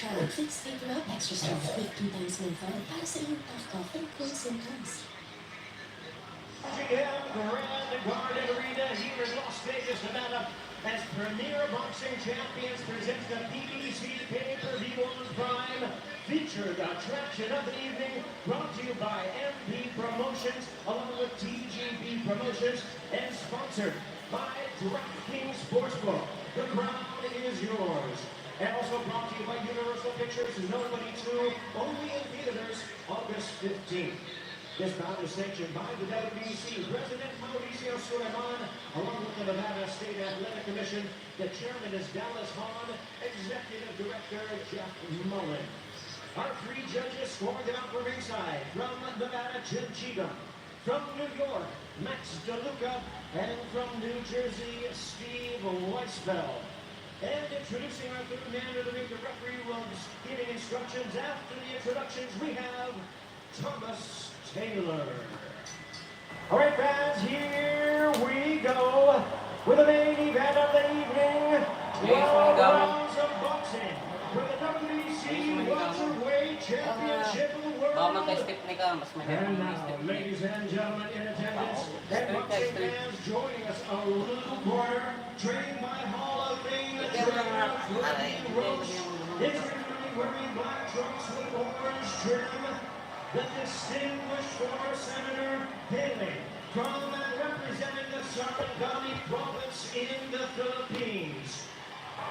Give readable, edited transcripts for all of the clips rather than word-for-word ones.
Try Fix Vapor Up Extra Strength with 2 times menthol para sa iyong cough cough and cold symptoms. GM Grand Garden Arena here in Las Vegas, Nevada, as Premier Boxing Champions presents the PBC Pay-Per-View on Prime, featured attraction of the evening, brought to you by MP Promotions, along with TGB Promotions, and sponsored by DraftKings Sportsbook. The crown is yours. And also brought to you by Universal Pictures, Nobody 2, only in theaters, August 15th. This bout is sanctioned by the WBC, President Mauricio Suleiman, along with the Nevada State Athletic Commission. The chairman is Dallas Hahn, Executive Director Jeff Mullen. Our 3 judges scored out for ringside. From Nevada, Jim Cheatham. From New York, Max DeLuca. And from New Jersey, Steve Weisfeld. And introducing our third man to the ring, the referee was giving instructions. After the introductions, we have Thomas Taylor. All right, fans, here we go with the main event of the evening. 12 rounds of boxing for the WBC Welterweight Championship of the World. And now, ladies and gentlemen in attendance, and boxing fans joining us, a little corner, trained by Hall of Fame trainer Freddie Roach. Introducing wearing black trunks with orange trim, the distinguished former Senator Haley, from and representing the Sarangani province in the Philippines.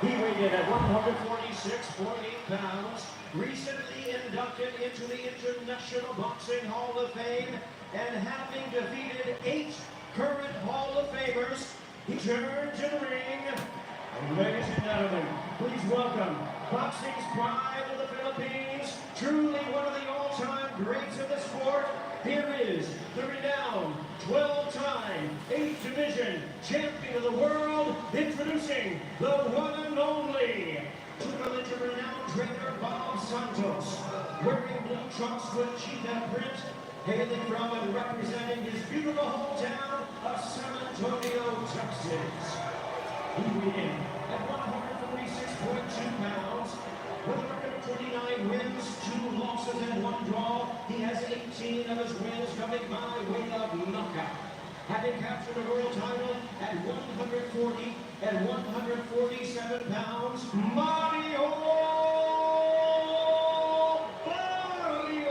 He weighed in at 146.8 pounds, recently inducted into the International Boxing Hall of Fame, and having defeated 8 current Hall of Famers, he turned to the ring. Ladies and gentlemen, please welcome boxing's pride of the Philippines, truly one of the all-time greats of the sport. Here is the renowned 12-time 8th Division Champion of the World, introducing the one and only tutelage of renowned trainer Bob Santos, wearing blue trunks with cheetah print, hailing from and representing his beautiful hometown of San Antonio, Texas. He weighed in at 146.2 pounds, with a record of 29 wins, 2 losses, and 1 draw. He has 18 of his wins coming by way of knockout. Having captured the world title at 140 and 147 pounds, Mario Barrios.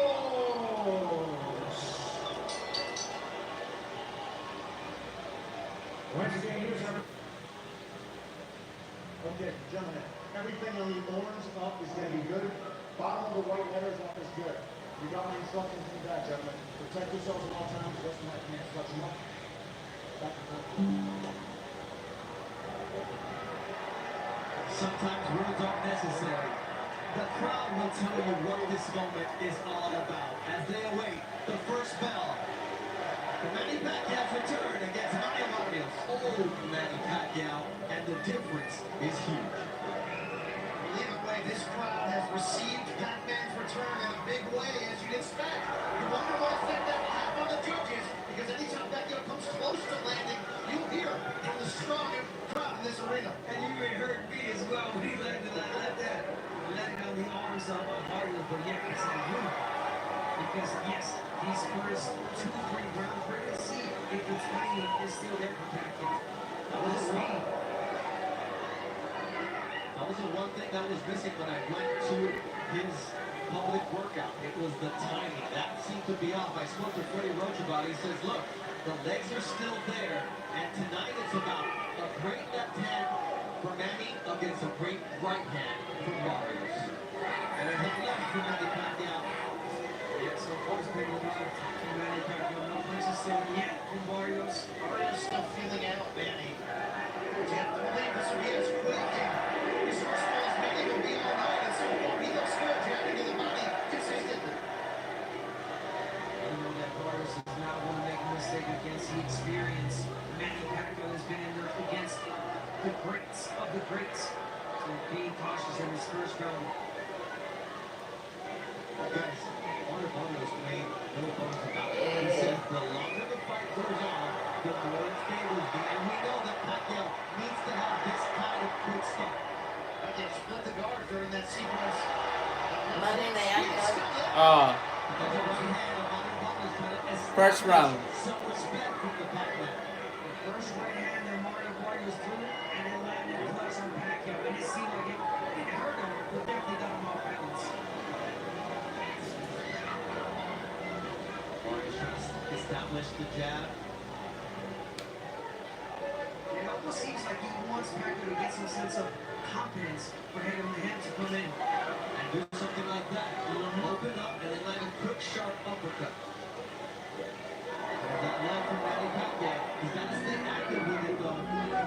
Once again, here's our... Okay, gentlemen, everything on the orange up is going to be good. Bottom of the white letters up is good. You got my instructions in that, gentlemen. Protect yourselves at all times. The rest of my can't touch you up. Back to back. Sometimes words aren't necessary. The crowd will tell you what this moment is all about as they await the first bell. The Manny Pacquiao's return against Manny Barrios. Old Manny Pacquiao, and the difference is huge. Either way, this crowd has received Pac-Man's return in a big way, as you'd expect. You wonder what effect that will have on the judges, because anytime Pacquiao comes close to landing, you'll hear from the strongest crowd in this arena. And you may heard me as well when he landed on the arms of Barrios, but yeah, it's a win. Because yes, these first 2-3 rounds, we're going to see if the timing is still there for Pacquiao. That was speed. That was the one thing that was missing when I went to his public workout. It was the timing. That seemed to be off. I spoke to Freddie Roach about it. He says, look, the legs are still there, and tonight it's about a great left hand for Manny against a great right hand for Barrios. And a hit left for Manny Pacquiao. Yeah, so far it's been about Manny Pacquiao. No punches thrown yet from Barrios. Barrios still feeling out, Manny. You have to believe this will be as quick and resourceful as Manny will be all night, and so far he looks good, jabbing to the body consistently. I know that Barrios does not want to make a mistake against the experience. Manny Pacquiao has been in there against the greats of the greats. So being cautious in his first round. Guys, Mario Barrios made no bones about it. He said the longer the fight goes on, the more it favors him. And we know that Pacquiao needs to have this kind of quick start. But they split the guard during that sequence. Manny na yan, tol. There's a Oh, right hand of Mario Barrios trying to first establish round. some respect from the Pac-Man. First right hand that Mario Barrios threw, and it landed close on Pacquiao. And it seemed like it hurt him, but definitely got him off balance. Barrios trying to establish the jab. It almost seems like he wants Pacquiao to get some sense of confidence for him to come in. And do something like that. Open up and then land a quick, sharp uppercut. There's that left from Manny Pacquiao. He's got to stay active with it, though. And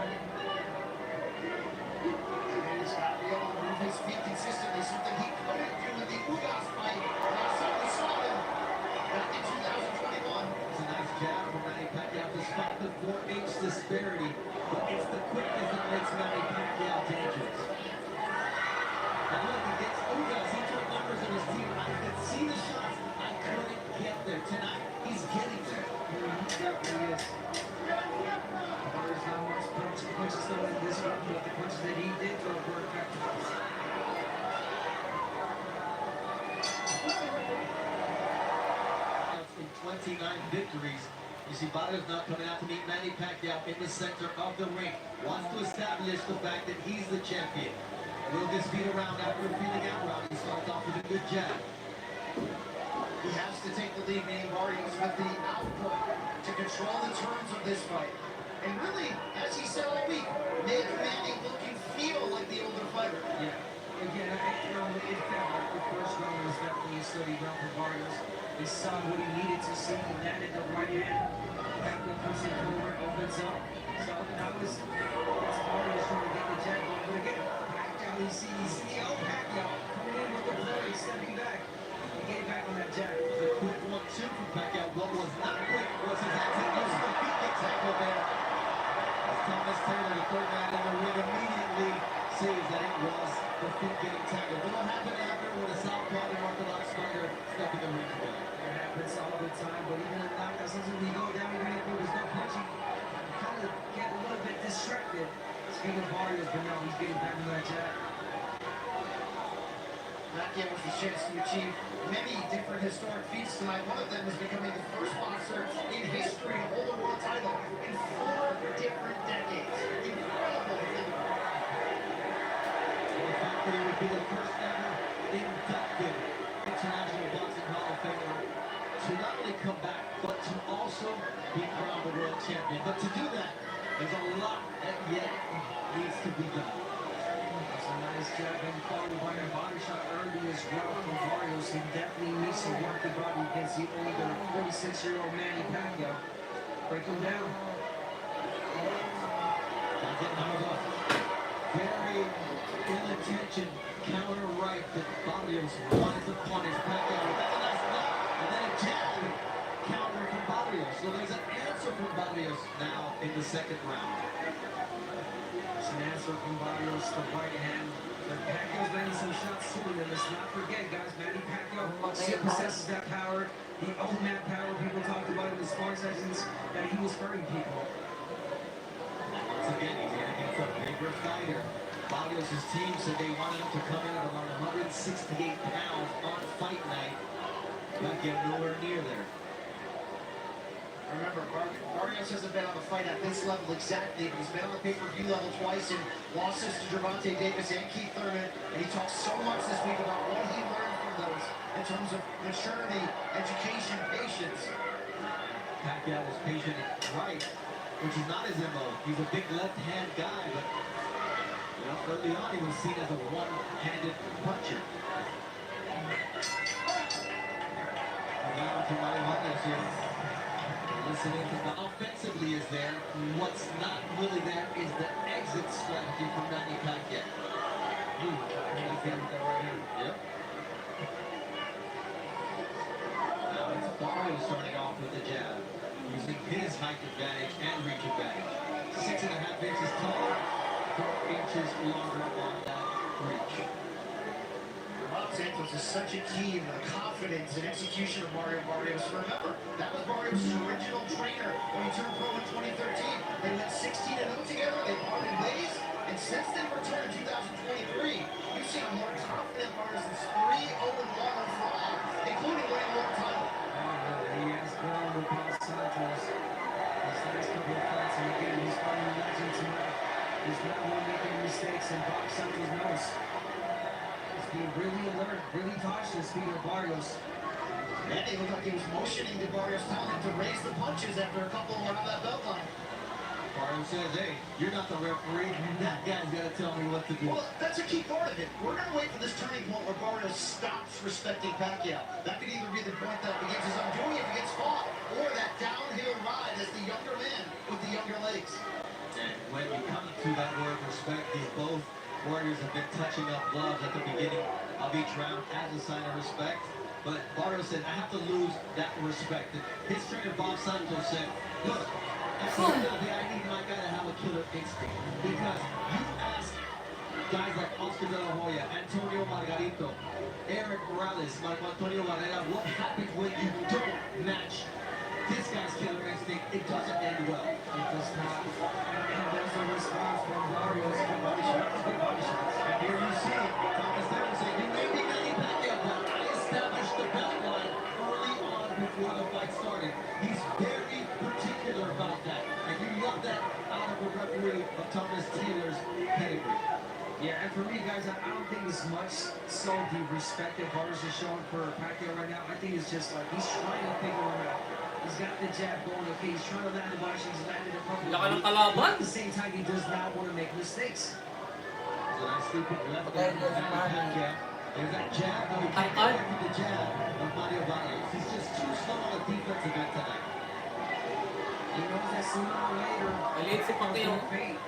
he's got to be able to move his feet consistently, something he couldn't do in the Ugas fight. And I certainly saw him back in 2021. It's a nice jab from Manny Pacquiao despite the 4H disparity. But it's the quickness that makes Manny Pacquiao dangerous. And look, against Ugas, he took numbers in his team. I could see the shots. I couldn't get there. Tonight, he's getting there. Definitely is. There's not much punches though in this one, but the punches that he did throw were effective. In 29 victories, you see Barrios now coming out to meet Manny Pacquiao in the center of the ring. Wants to establish the fact that he's the champion. Will this be around after feeling out round? He starts off with a good jab. He has to take the lead, Manny Barrios, with the output to control the terms of this fight. And really, as he said all week, make Manny look and feel like the older fighter. Yeah. Again, it felt like the first round was definitely a steady round for Barrios. He saw what he needed to see. He landed the right hand. Pacquiao puts it forward, opens up. So that was Barrios trying to get the jab going. But again, Pacquiao, you see the old Pacquiao coming in with the flurry, stepping back. And getting back on that jab. The quick 1-2 from Pacquiao. What was not quick was his anti-muscle feet get tackled there. As Thomas Taylor, the third man in the ring, immediately says that it was the feet getting tackled. But what happened after when a southpaw and orthodox fighter step in the ring together? It happens all the time, but even in knockouts, sometimes when you go down, even if it was no punching, you kind of get a little bit distracted. Speaking of Barrios, but now he's getting back on that jab. Pacquiao was the chance to achieve many different historic feats tonight. One of them was becoming the first boxer in history to hold a world title in 4 different decades. Incredible. The fact that he would be the first ever inducted International Boxing Hall of Famer to not only come back, but to also be crowned the world champion. But to do that, there's a lot that yet needs to be done. That's a nice jab and followed by a body shot early as well from Barrios. He definitely needs to work the body against the older 46-year-old Manny Pacquiao. Break him down. Very ill-intentioned counter right that Barrios wanted to punish Pacquiao. That's a nice left, and then a jab counter from Barrios. So there's an answer from Barrios now in the second round. It's an answer from Barrios, the right hand. But Pacquiao's landing some shots too, and let's not forget, guys, Manny Pacquiao still possesses that power, the old man power people talked about in the sparring sessions, that he was hurting people. Once again, he's in against a bigger fighter. Barrios' team said they wanted him to come in at around 168 pounds on fight night. Pacquiao nowhere near there. Remember, Barrios hasn't been on a fight at this level exactly, but he's been on the pay-per-view level twice in losses to Gervonta Davis and Keith Thurman, and he talked so much this week about what he learned from those in terms of maturity, education, patience. Pacquiao was patient and right, which is not his MO. He's a big left-hand guy, but early on he was seen as a one-handed puncher. Now to Manny Barrios here. Listening to the offensively is there. What's not really there is the exit strategy from Manny Pacquiao. Yep. Now it's Barrios starting off with the jab, using his height advantage and reach advantage. 6.5 inches tall, 4 inches longer on that reach. Santos is such a key in the confidence and execution of Mario Barrios. Remember, that was Barrios' original trainer when he turned pro in 2013. They went 16-0 together, they parted ways, and since they returned in 2023, you've seen a more confident Barrios that's 3-0 being really alert, really cautious, speaking of Barrios. Manny looked like he was motioning to Barrios, telling him to raise the punches after a couple around that belt line. Barrios says, hey, you're not the referee. That guy's got to tell me what to do. Well, that's a key part of it. We're going to wait for this turning point where Barrios stops respecting Pacquiao. That could either be the point that begins his undoing if he gets caught, or that downhill ride as the younger man with the younger legs. And when you come to that word respect, these both warriors have been touching up gloves at the beginning of each round as a sign of respect. But Barrios said, I have to lose that respect. And his trainer, Bob Santos, said, look, at the end of the day, I need my guy to have a killer instinct. Because you ask guys like Oscar De La Hoya, Antonio Margarito, Eric Morales, Marco Antonio Varela, what happens when you don't match this guy's killer instinct? It doesn't end well. It does not. And there's a response from Barrios. Good body shots. Good body shots. And here you see Thomas Devin saying, you may be Manny Pacquiao, but I established the belt line early on before the fight started. He's very particular about that. And you love that out of a referee of Thomas Taylor's pedigree. Yeah, and for me, guys, I don't think it's much so the respect that Barrios is showing for Pacquiao right now. I think it's just like he's trying to figure him out. He's got the jab going, okay, he's trying to land the body, he's landed a couple Laka ng of kalaban. but at the same time, he does not want to make mistakes. So nice sleeping left hand of Manny Pacquiao. There's that jab, though he can't Ay, ay. get back to the jab of Mario Barrios. He's just too slow on the defensive end tonight. He knows that sooner or later, Maliit si Pacquiao. he'll fade.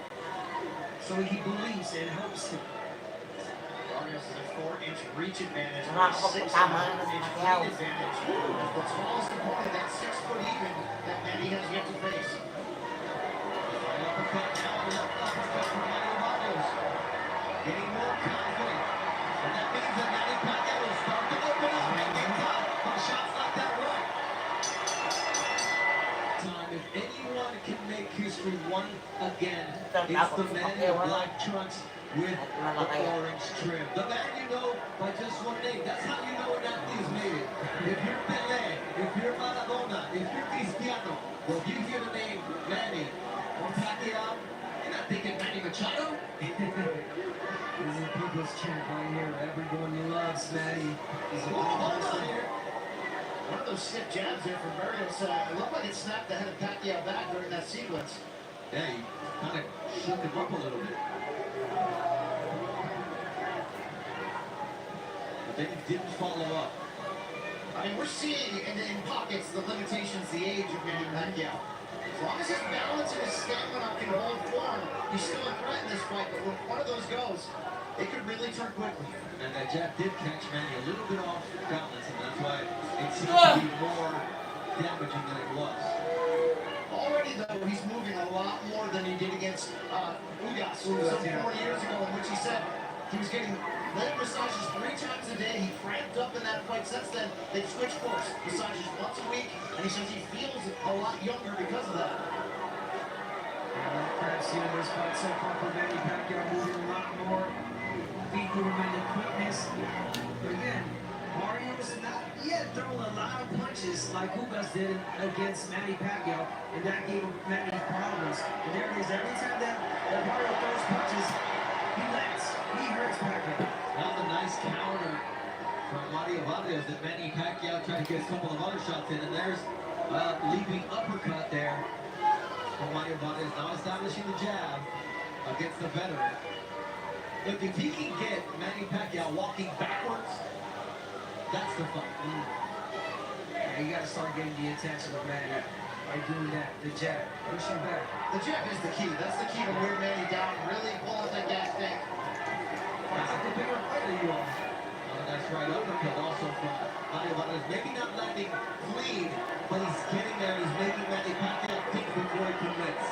So he believes and hopes to. Barrios has a 4-inch reach advantage, Tama a ako, 6.5-inch tama na feet Pacquiao. advantage. As the tallest opponent, that 6 foot even, that Manny has yet to face. Right uppercut now, left uppercut from Mario Barrios. Getting more confident. And that means that Manny Pacquiao will start to open up and get caught by shots like that right. Time, if anyone can make history one again, it's the man in the black trunks with the orange trim. The man you know by just one name. That's how you know an athlete has made it. If you're Pelé, if you're Maradona, if you're Cristiano, well, you hear the name Manny or Pacquiao, you're not thinking Manny Machado. This is people's champ right here. Everyone loves Manny. He's a Hold on person. here. One of those stiff jabs there from Barrios. It looked like it snapped the head of Pacquiao back during that sequence. Yeah, he kind of shook him up a little bit. But then he didn't follow up. I mean, we're seeing in pockets the limitations, the age of Manny Pacquiao. As long as his balance and his stamina can hold form, he's still a threat in this fight. But when one of those goes, it could really turn quickly. And that jab did catch Manny a little bit off balance, and that's why it seems to be more damaging than it was. Already, though, he's moving a lot more than he did against Ugas some 4 years ago, in which he said he was getting leg massages 3 times a day. He cramped up in that fight. Since then, they've switched course. Massages once a week, and he says he feels a lot younger because of that. Perhaps in this fight so far for Manny Pacquiao moving a lot more. Feet movement and quickness. But again, Mario's not yet throwing a lot of punches like Ugas did against Manny Pacquiao, and that gave Manny problems. And there it is. Every time that Mario throws punches, he lands. He hurts Pacquiao. Now the nice counter from Mario Barrios that Manny Pacquiao tried to get a couple of other shots in, and there's a leaping uppercut there from Mario Barrios. Now establishing the jab against the veteran. Look, if he can get Manny Pacquiao walking backwards, that's the fight. Yeah, you gotta start getting the attention of Manny by doing that. The jab, pushing back. The jab is the key. That's the key to wear Manny down. Really pull out that gas tank. That's like the bigger fighter you are. That's right uppercut also from Mario Barrios. Maybe not landing clean, but he's getting there. He's making Manny Pacquiao think before he commits.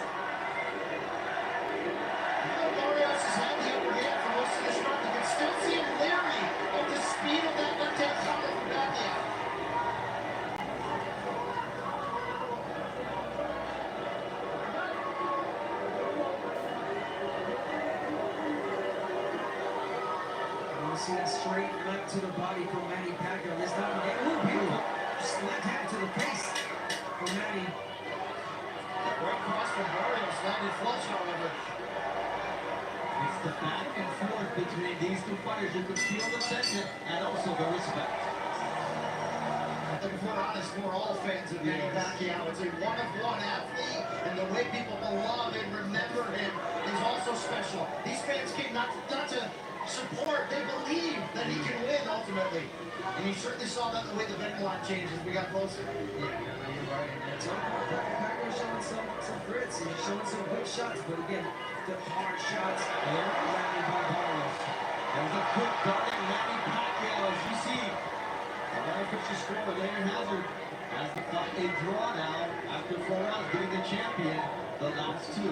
Barrios has had the upper hand for most of this round. You can still see him leery of the speed of that left-hand counter from Pacquiao. You want to see that straight left to the body from Manny Pacquiao. This time again. Ooh, beautiful. Just left hand to the face from Manny. Great cross from Barrios, landed flush, however. It's the back and forth between these two fighters. You can feel the tension and also the respect. And if we're honest, we're all fans of Manny Pacquiao. It's a one-of-one athlete, and the way people love and remember him is also special. These fans came not to support, they believe that he can win ultimately. And you certainly saw that the way the betting line changed as we got closer. Yeah, you're right. And it's Pacquiao showing some grits and showing some good shots, but again, the hard shots are landed by Barrios. There's a quick darting Manny Pacquiao, as you see. Another picture score with Larry Hazard as the fight a draw now after 4 rounds, being the champion the last 2.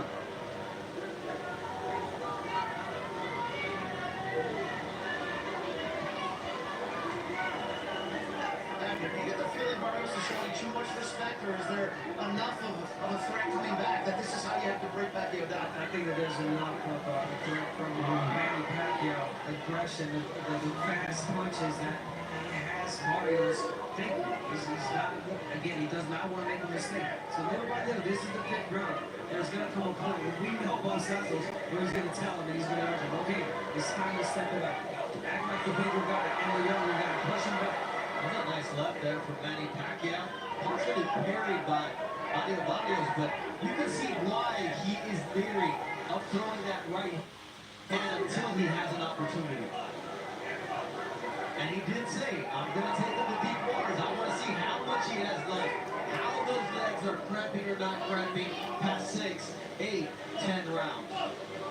You get the feeling Barrios is showing too much respect, or is there enough of a threat coming back that this is how you have to break Pacquiao down? I think that there's enough of a threat from Manny Pacquiao, aggression, the fast punches that has Barrios thinking. He's not, again, he does not want to make a mistake. So little by little, this is the 5th round. There's going to come a point when we know Dos Santos where he's going to tell him and he's going to urge him, okay, it's time to step it up. Act like the bigger guy and the younger guy. Push him back. That's a nice left there from Manny Pacquiao. Partially parried by Barrios, but you can see why he is leery of throwing that right hand until he has an opportunity. And he did say, I'm going to take him to deep waters. I want to see how much he has left, how those legs are cramping or not cramping past 6, 8, 10 rounds.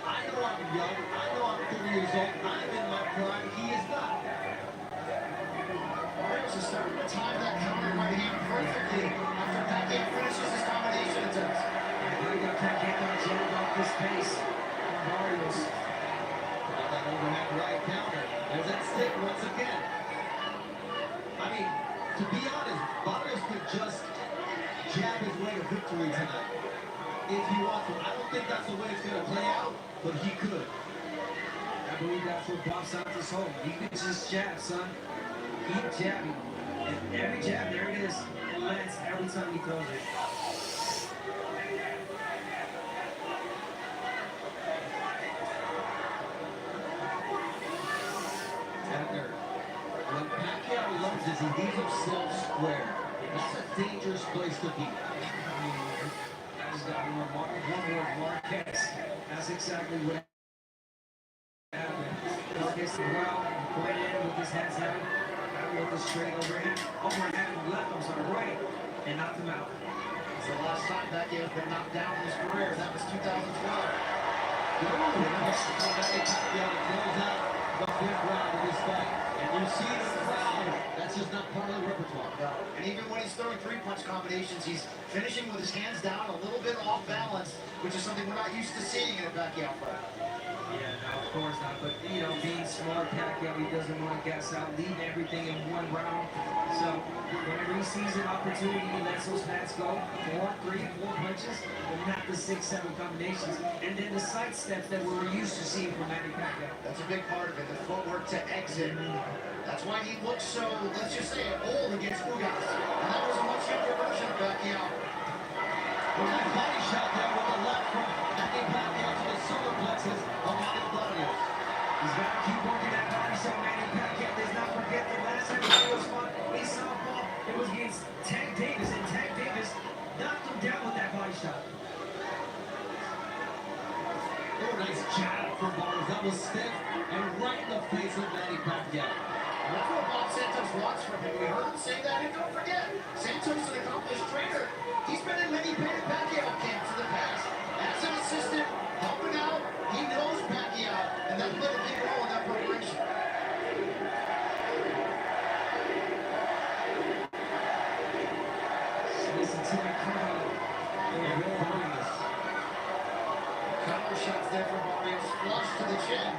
I know I'm young. I know I'm 30 years old. I'm in my prime. He is not. Barrios is starting to time that counter right hand perfectly after Pacquiao finishes his combination attempts. Pacquiao can't get that jab off this pace from Barrios. That overhand right counter. There's that stick once again. I mean, to be honest, Barrios could just jab his way to victory tonight if he wants to. I don't think that's the way it's going to play out, but he could. I believe that's what Dos Santos home. He can just jab, son. Keep jabbing. And every jab, there it is. It lands every time he throws it. When Pacquiao lunges, he leaves himself square. That's a dangerous place to be. That's one word, Marquez. That's exactly what happened. Marquez well, went in with his hands down, with the straight overhand, left, right, and knocked him out. It's the last time Pacquiao has been knocked down in his career. That was 2012. Manny Pacquiao close out the 5th round of this fight. And you see the crowd. That's just not part of the repertoire. No. And even when he's throwing 3-punch combinations, he's finishing with his hands down, a little bit off balance, which is something we're not used to seeing in a Pacquiao fight. Yeah, no, of course not. But, you know, being smart, Pacquiao, he doesn't want to gas out, leave everything in one round. So, whenever he sees an opportunity, he lets those pads go. 3, 4 punches, but not the 6, 7 combinations. And then the side steps that we were used to seeing from Manny Pacquiao. That's a big part of it, the footwork to exit. That's why he looks so, let's just say it, old against Ugas. And that was a much younger version of Pacquiao. Well, that body shot there with the left from Manny Pacquiao to the solar plexus of Manny Barrios. He's got to keep working that body so Manny Pacquiao does not forget the last time he was fought in southpaw. It was against Tank Davis, and Tank Davis knocked him down with that body shot. Oh, nice jab from Barrios. That was stiff and right in the face of Manny Pacquiao. That's what Bob Santos wants from him. We heard him say that, and don't forget, Santos is an accomplished trainer. He's been in many Pacquiao camps in the past. As an assistant, helping out, he knows Pacquiao, and that played a big role in that preparation. Listen to that crowd. They're roaring this. Counter shots there from Barrios, flush to the chin.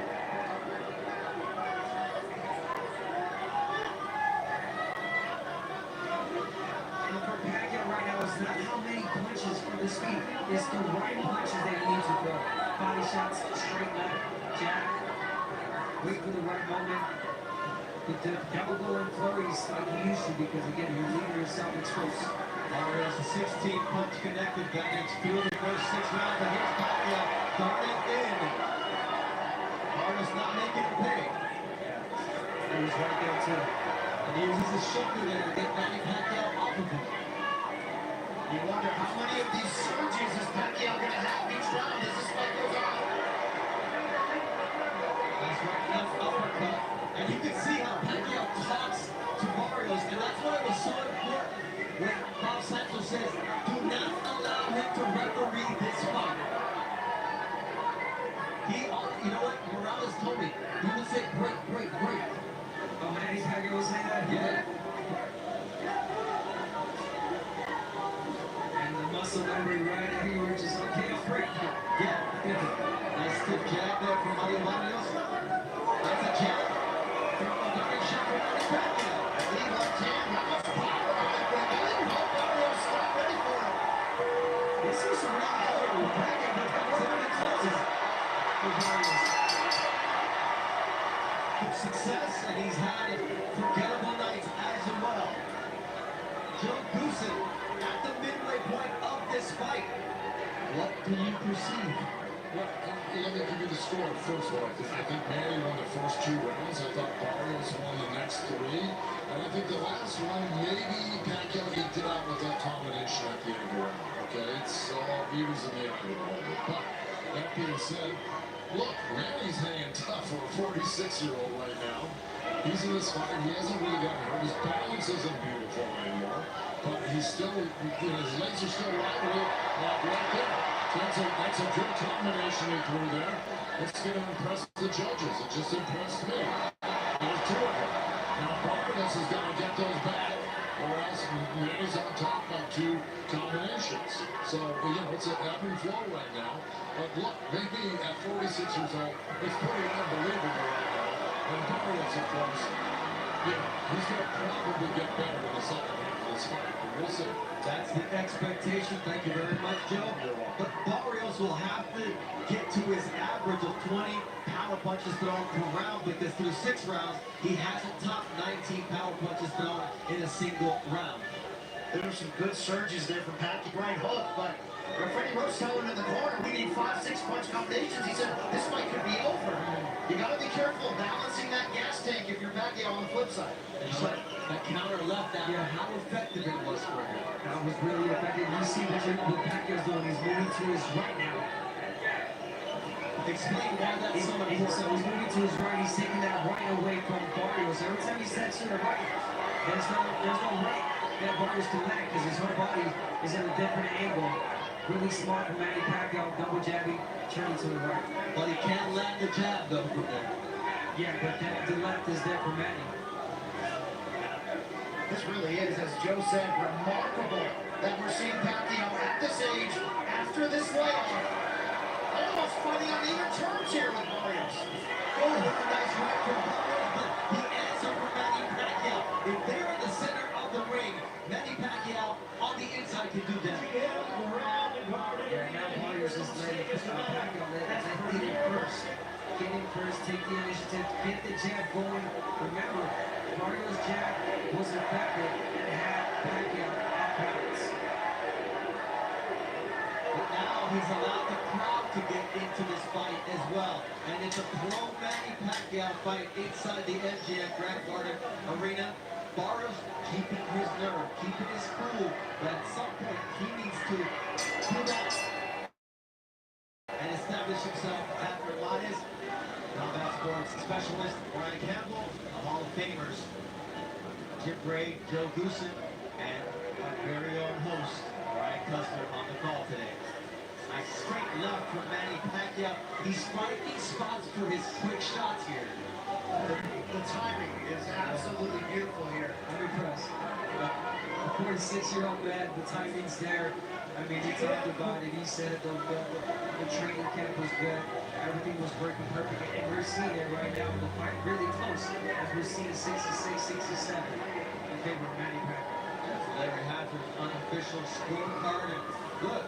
Not how many punches from the speed. It's the right punches that he needs to throw. Body shots, straight left, jab, wait for the right moment. But double go in flurries like he used to, because again, you're leaving yourself exposed. Barrios, a 16-punch connected. That makes 2 of the first 6 rounds against Pacquiao. Darting in. Barrios not making him pay. He was right there too. And he uses his shoulder there to get Manny Pacquiao off of him. You wonder how many of these surges is Pacquiao going to have each round as this fight goes on. That's right, left uppercut. And you can see how Pacquiao talks to Barrios, and that's why it was so important when Bob Santos says, do not allow him to referee this fight. You know what? Morales told me, he would say, break, break, break. Oh, Manny Pacquiao was saying that? Yeah. And the muscle memory right here, just okay, I'll break. Yeah. Nice stiff jab there from Manny Barrios. That's a jab. From a direct shot from Manny Pacquiao. Lead left hand, not much power on it, but I think both Barrios not ready for it. This is some really hard with Pacquiao, but that was really close. For Barrios. Good success, and he's had forgettable nights as well. Joe Goosen at the midway point of this fight. What do you perceive? Well, let me give you the score. First of all, I think Manny won the first 2 rounds. I thought Barrios won the next 3. And I think the last one, maybe Pacquiao eked it out with that combination at the end of the round. Okay, it's all evens in the eye of the ball. But that being said, look, Manny's hanging tough for a 46-year-old right now. He's in this fight. He hasn't really gotten hurt. His balance isn't beautiful anymore. But he's still, his legs are still right there. That's a good combination he threw there. It's going to impress the judges. It just impressed me. There's 2 of them. Now Barrios is going to get those back, or else Manny's on top of 2 combinations. So, it's an ebb and flow right now. But look, maybe at 46 years old, it's pretty unbelievable right now. And Barrios, of course, he's going to probably get better in the second half of this fight. We'll see. That's the expectation. Thank you very much, Joe. But Barrios will have to get to his average of 20 power punches thrown per round, because through 6 rounds, he hasn't topped 19 power punches thrown in a single round. There were some good surges there from Pacquiao. Right hook, but Freddie Roach telling him in the corner, we need 5-6 punch combinations. He said, this fight could be over. You got to be careful balancing that gas tank if you're Pacquiao on the flip side. That counter left out, how effective it was for him. That was really effective. You see what Pacquiao's doing. He's moving to his right now. Explain why that's so important. So he's moving to his right. He's taking that right away from Barrios. Every time he steps to the right, there's no right that Barrios can land, because his whole body is at a different angle. Really smart from Manny Pacquiao, double jabbing, turning to the right. But he can't land the jab, though, from there. Yeah, but the left is there for Manny. This really is, as Joe said, remarkable that we're seeing Pacquiao at this age, after this layoff, almost fighting on even terms here with Barrios. Oh, a nice right from Barrios, but the answer for Manny Pacquiao, if they're in the center of the ring, Manny Pacquiao on the inside can do that. Yeah, now Barrios is letting Pacquiao let him first. Get him first, take the initiative, get the jab going. Remember, Barrios' jab was effective and had Pacquiao off balance. But now he's allowed the crowd to get into this fight as well. And it's a pro-Manny Pacquiao fight inside the MGM Grand Garden Arena. Barrios keeping his nerve, keeping his cool, but at some point he needs to pull out and establish himself at Vermontes. Combat sports specialist Brian Campbell, the Hall of Famers Jim Gray, Joe Goosen, and our very own host Brian Custer on the call today. Nice straight left from Manny Pacquiao. He's finding spots for his quick shots here. The timing is absolutely beautiful here. I'm impressed. A 46-year-old man, the timing's there. I mean, he talked about it. He said the training camp was good. Everything was working perfect. And we're seeing it right now in the fight really close. As we're seeing 66, 67 in favor of Manny Pacquiao. That's Larry Hatcher's unofficial scorecard. And look,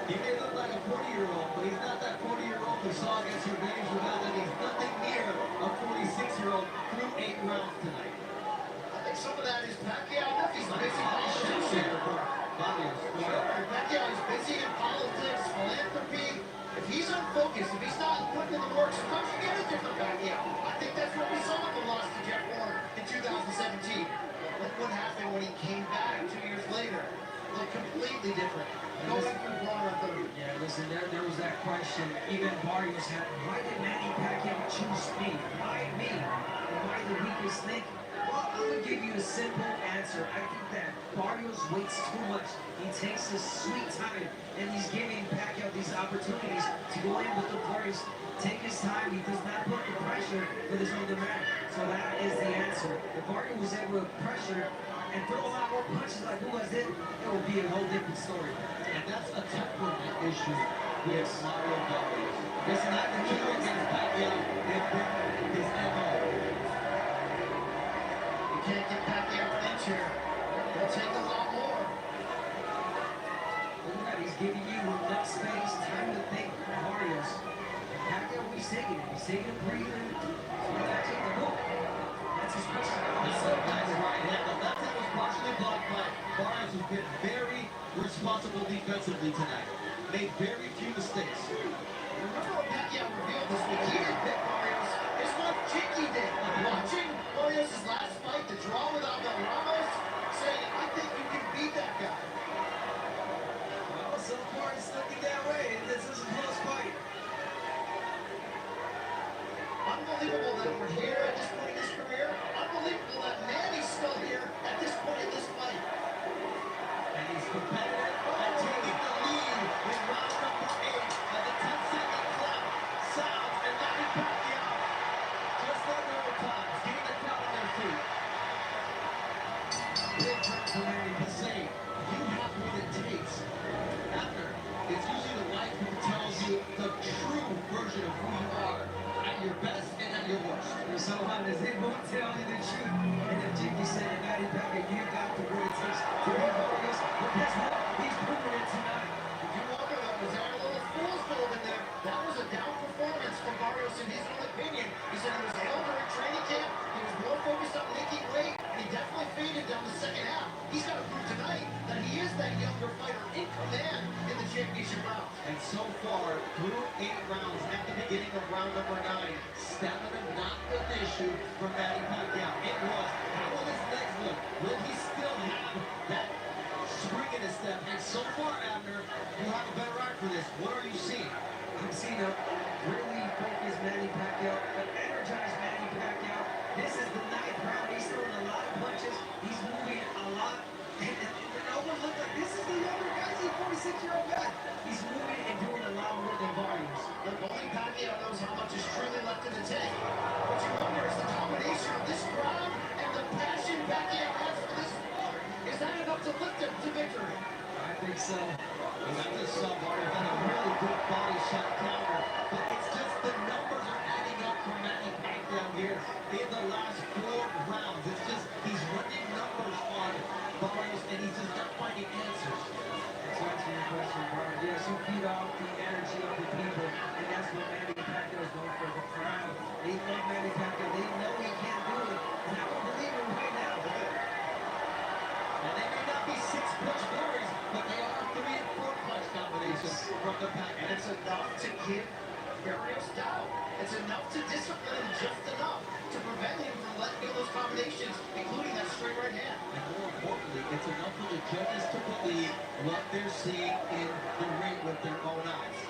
he may look like a 40-year-old, but he's not that 40-year-old we saw against Jordanis Rivera. He's nothing near a 46-year-old through 8 rounds tonight. I think some of that is Pacquiao. He's busy politics here. Pacquiao is busy in politics, philanthropy. If he's unfocused, if he's not putting in the work, sometimes you get a different Pacquiao. even Barrios had, why did Manny Pacquiao choose me? Why me? Am I the weakest link? Well, I'm going to give you a simple answer. I think that Barrios waits too much. He takes his sweet time, and he's giving Pacquiao these opportunities to go in with the flurries. Take his time. He does not put the pressure for this other man. So that is the answer. If Barrios was able to pressure and throw a lot more punches like Lewis did, it will be a whole different story. And that's a temperament issue with Mario Barrios. It's not the killer against Pacquiao. It's been his MO. You can't get Pacquiao an inch here. It'll take a lot more. Look at that. He's giving you enough space, time to think. Barrios. Pacquiao, he's taking it. He's taking a breather. So he's not taking a hook. That's his question. That's a nice right hand. The left hand was partially blocked by Barrios, who's been very responsible defensively tonight. Made very few mistakes. Remember what Pacquiao revealed this week? He didn't pick Barrios. His wife Chicky did. Watching Barrios' last fight, the draw with Abel Ramos, saying, I think you can beat that guy. Well, so far it's looking that way. This is a close fight. Unbelievable that we're here at this point in his career. Unbelievable that Manny's still here at this point in this fight. And he's competitive and taking the lead in round number 8 of the 10-second clock. Sounds and Manny Pacquiao just like overtime, getting the crowd on their feet. Big turn for Manny to say, you have what it takes. After, it's usually the wife who tells you the true version of who you are at your best and at your worst. You're so honest. They won't tell you the truth. And if Chicky said to Manny Pacquiao, you got the what it takes to beat Barrios. But guess what? He's proving it tonight. If you walk around, was there a little fool's gold in there? That was a down performance from Barrios in his own opinion. He said he was ill during training camp. He was more focused on making weight, and he definitely faded down the second half. He's got to prove tonight that he is that younger fighter in command in the championship round. And so far, through 8 rounds at the beginning of round number 9, stamina not an issue for Manny Pacquiao. It was. How will his legs look? Will he still have that spring in his step? And so far, Abner, you have a better eye for this. What are you seeing? I'm seeing a really focused Manny Pacquiao, an energized Manny Pacquiao. This is the 9th round. He's throwing a lot of punches. He's moving a lot. And it almost looks like this is the younger guy. He's a 46-year-old guy. He's moving and doing a lot more than Barrios. Look, only Pacquiao knows how much is truly left in the tank. What you wonder is the combination of this crowd and the passion Pacquiao has for this sport. Is that enough to lift him to victory? I think so. We got this Barrios had a really good body shot counter, but it's just the numbers are adding up for Manny Pacquiao here in the last 4 rounds. It's just he's running numbers on Barrios, and he's just not finding answers. To answer your question, Brian, yes, you feed off the energy of the people, and that's what Manny Pacquiao is going for. The crowd, they love Manny Pacquiao. They know he can't do it, and I don't believe him right now. And they may not be 6-punch flurries, but they are 3 and 4 punch combinations from the Pacquiao. And it's enough to give Barrios down. It's enough to discipline him just enough to prevent him from letting go those combinations, including that straight right hand. And more importantly, it's enough for the judges to believe what they're seeing in the ring with their own eyes.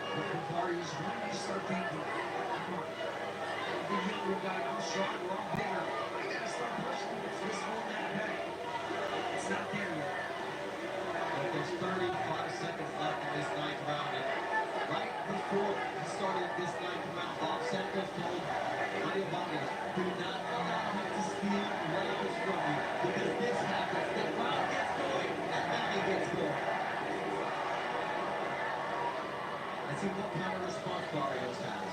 But for Barrios, when do you start thinking, come on, the younger guy, I'm stronger, I'm bigger. I gotta start pushing this whole man back. It's not there yet. But there's 35 seconds left in this 9th round. And right before he started this 9th round, Bob Santos told Mario Barrios, do not allow him to steal rounds from you. Because this happens. The crowd gets going and Manny gets going. Let's see what kind of response Barrios has.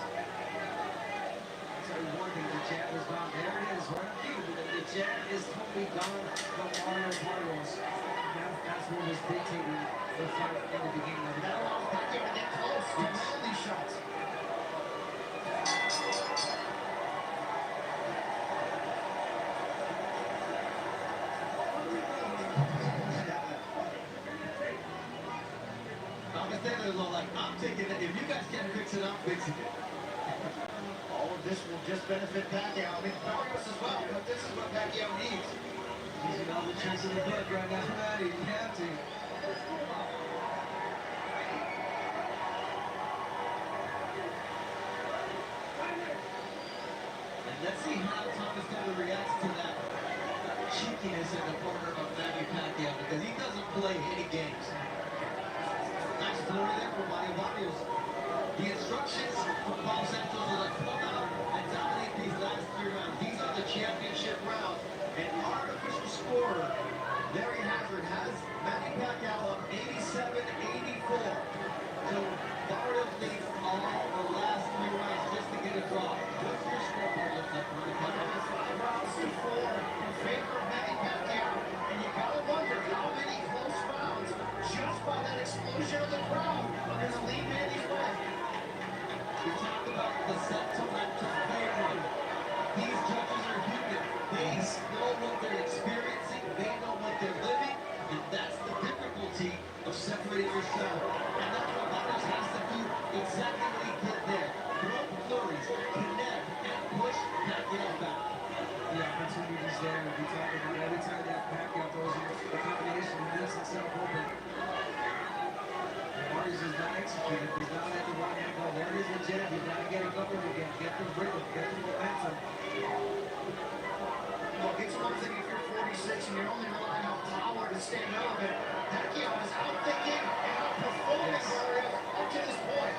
I'll tell you one thing, the jab is gone. There it is, right on cue. The jab is totally gone from Mario Barrios. That's what was dictating the fight in the beginning of the That fight. allows Pacquiao to get close to land these shots. I'm standing there like, I'm taking it. If you guys can't fix it, I'm fixing it. All of this will just benefit Pacquiao. I mean, Barrios as well, but this is what Pacquiao needs. Using all the tricks in the book right now, Manny. You have to. see how Thomas kind of reacts to that cheekiness in the corner of Manny Pacquiao, because he doesn't play any games. Nice flurry there for barrios. The instructions from Bob Santos are like, come out and dominate these last 3 rounds. These are the championship rounds. And our official scorer, Larry Hazard, has Manny Pacquiao up 87-84. So Barrios needs all the last 3 rounds just to get a draw. What's your scoreboard look like, Manny Pacquiao? 5 rounds to 4 in favor of Manny Pacquiao. And you gotta wonder how many close rounds, just by that explosion of the crowd, are gonna lead Manny's way. We talked about the sentimental favorite. These judges are human. They know what they're experiencing. They know what they're living. And that's the difficulty of separating yourself. And that's what Barrios has to do exactly when he get there. Throw flurries, connect, and push Pacquiao back. The opportunities there. We talk about every time that Pacquiao throws in the combination, he leaves himself open. Barrios is not executed. He's not at the right angle. There is the jab. You gotta get it going again. Get the rhythm. Get the momentum. Look, it's one thing if you're 46 and you're only relying on power to stay relevant. Pacquiao is outthinking and outperforming Barrios up to this point.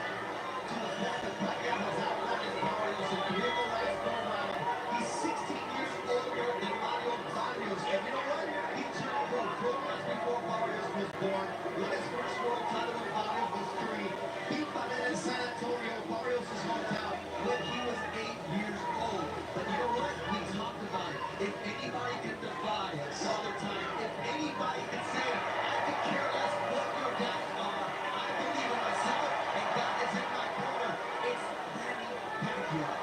To the point that Pacquiao has outrun his Barrios in the last 4 rounds. He's 16 years older than Mario Barrios. And you know what? He turned pro 4 months before Barrios was born. Won his first world title when Barrios was 3. Beat by in San Antonio, Barrios' hometown, when he was 8 years old. But you know what? We talked about it. If anybody can defy Father Time, if anybody can say, I could care less what your guys are, I believe in myself, and God is in my corner, it's Manny Pacquiao.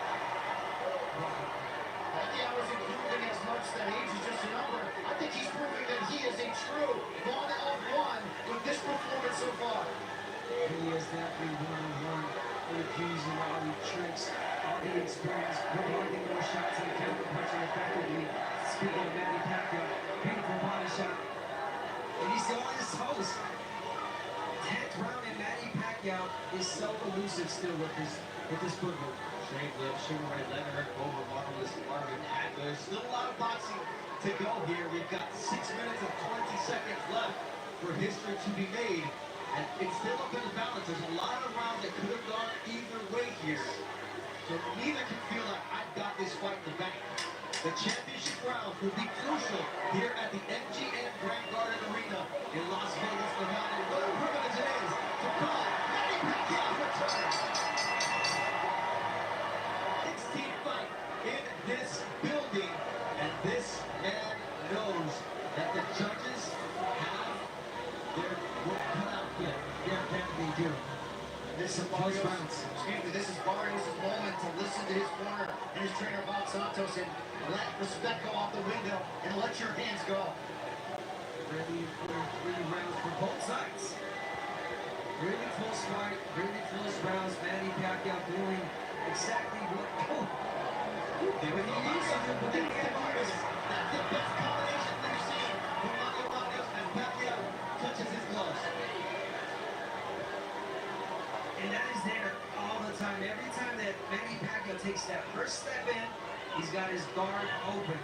Pacquiao isn't proving as much that age is just a number. I think he's proving that he is a true 1-of-1 with this performance so far. He is definitely 1-on-1 with the keys and all the tricks, all the experience, blocking more shots and counter punching effectively. Speaking of Manny Pacquiao, beautiful body shot. And he's still on his toes. 10th round and Manny Pacquiao is so elusive still with this footwork. Straight left, sugar red leather, over marvelous Marvin Hagler. There's still a lot of boxing to go here. We've got 6 minutes and 20 seconds left for history to be made. And it's still up in the balance. There's a lot of rounds that could have gone either way here. So neither can feel like I've got this fight in the bank. The championship rounds will be crucial here at the MGM Grand Garden Arena in Las Vegas, Nevada. And what a privilege it is to call Manny Pacquiao's return. 16th fight in this building. And this man knows that the judges have their work cut out. Yeah, definitely do. This is Barrios' moment to listen to his corner and his trainer Bob Santos and let respect go out the window and let your hands go. Really important 3 rounds for both sides. Really close fight, really close rounds. Manny Pacquiao doing exactly what They were the easy to put in the Barrios. That's the best combination we've seen from Mario Barrios as Pacquiao touches his gloves. And that is there all the time. Every time that Manny Pacquiao takes that first step in, he's got his guard open.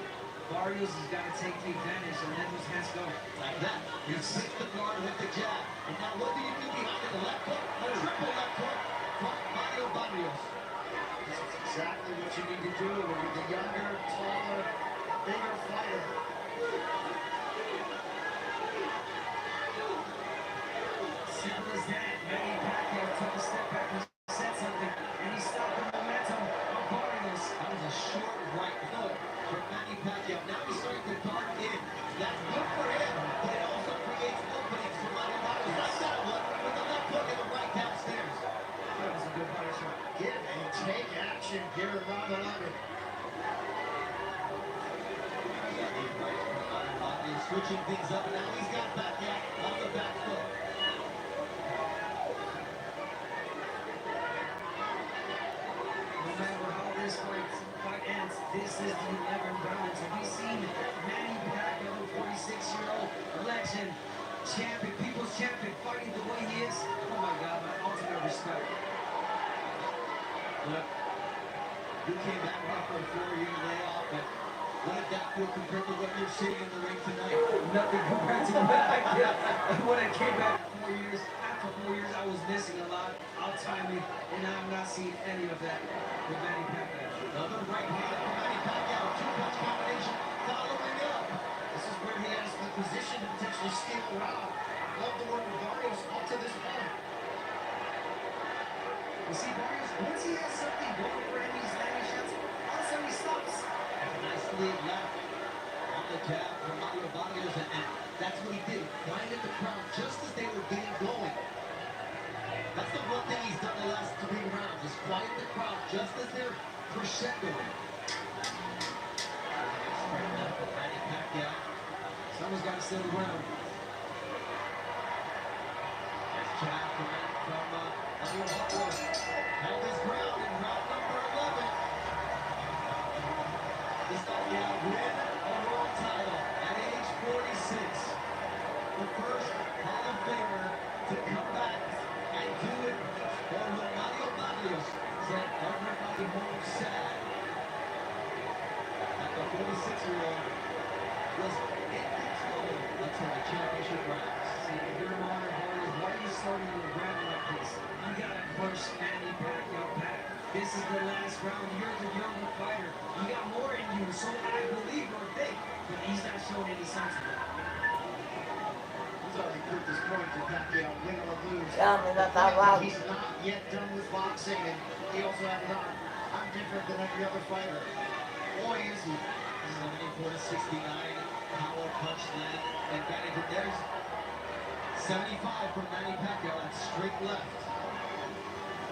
Barrios has got to take the advantage and let those hands go. Like that. He sits the guard with the jab. And now what do you do behind it? The left hook, a triple left hook from Mario Barrios. This is exactly what you need to do when you're the younger, taller, bigger fighter. Simple as that. Manny Pacquiao took a step back and said something, and he stopped the momentum of Barrios. That was a short right hook from Manny Pacquiao. Now he's starting to guard in. That's good for him, but it also creates openings for Mario Barrios. Like that one with the left hook and the right downstairs. That was a good body shot. Give and take action here in round 11. Switching things up, and now he's got Pacquiao on the back foot. No matter how this fight ends, this is the 11th round. So we've seen Manny Pacquiao, the 46-year-old legend, champion, people's champion, fighting the way he is. Oh my God, my ultimate respect. Look, You came back after a 4-year layoff, but what did that feel compared to what you're seeing in the ring tonight? Nothing compared to what I did when I came back 4 years. After 4 years, I was missing a lot. Out-timing, and I'm not seeing any of that with Manny Pacquiao. Another right hand from Manny Pacquiao. Two-punch combination following up. This is where he has the position to potentially steal a round. Love the work of Barrios up to this point. You see, Barrios, once he has something going for him, he's landing shots. All of a sudden, he stops. Nice lead left on the jab from Mario Barrios, and that's what he did. Quieted the crowd just as they were getting going. That's the one thing he's done the last 3 rounds, is quiet the crowd just as they're crescendoing. Straight left from Manny Pacquiao. Someone's got to steal the ground. Nice jab from Mario Barrios. Held his ground in round number 11. This Pacquiao win a world title at age 46. The first Hall of Famer to come back and do it for what Mario Barrios said everybody home sad. That the 46-year-old was in control until the championship rounds. See, if you're Mario Barrios, why are you starting with a round like this? You got to push Manny Pacquiao back. This is the last round. You're the younger fighter. You got more in you, so I believe or think. But he's not showing any signs of it. He's already proved his point to Pacquiao, win or lose. Yeah, may natawag. He's not yet done with boxing, and he also had it on. I'm different than every other fighter. Boy, is he. 74 to 69, power punch land, and Manny, but there's 75 from Manny Pacquiao, that's straight left.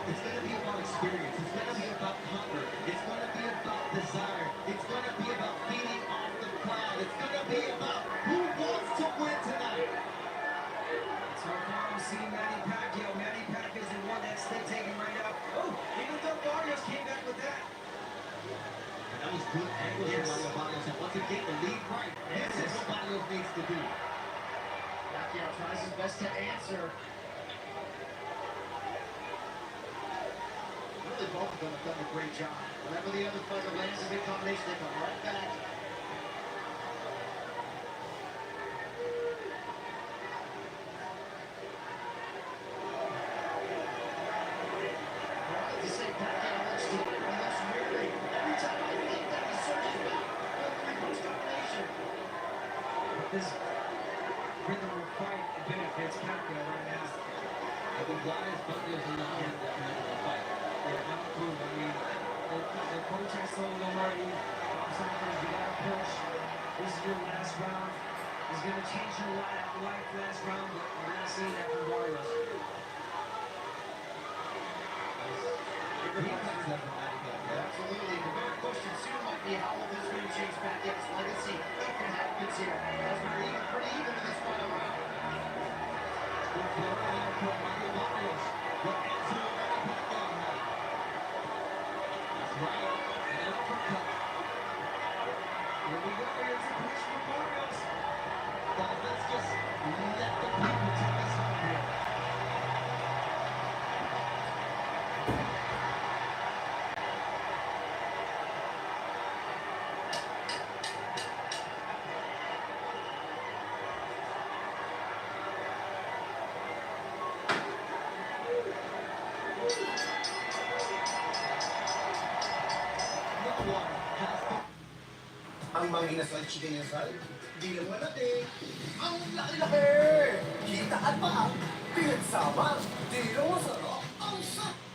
It's going to be about experience, it's going to be about hunger, it's going to be about desire, it's going to be about feeding off the crowd, it's going to be about who wants to win tonight. So far, I'm seeing Manny Pacquiao. Manny Pacquiao is the one that's still taking right now. Oh, even though Barrios came back with that. And that was good angles from Mario Barrios, and once again, the lead right. This is what Barrios needs to do. Pacquiao tries his best to answer. Really, both of them have done a great job. Whenever the other fighter lands a big combination, they come right back. I wanted to say Pacquiao looks tired, he looks weary. Every time I think that he surges back with a three-punch combination. This rhythm of fight, it benefits Pacquiao right now. I think Barrios allowed him that kind of a fight. Yeah, I'm cool. I mean, the coach has told him already, sometimes you gotta push. This is your last round. It's gonna change your life last round, but we're not seeing that from Barrios. Absolutely. The very question soon might be how will this win change Pacquiao's legacy if it happens here, as we're even pretty even in this final round. Good blow there from Mario Barrios. What answer will Manny Pacquiao have? That's right, an uppercut. Here we go. Here's a push from Barrios. Guys, let's just let the people take us home here. No one has the Ang mga inasal chicken inasal, di naman natin. Ang laki-laki! Kita at pang, pinagsama, di naman sarap, ang sarap!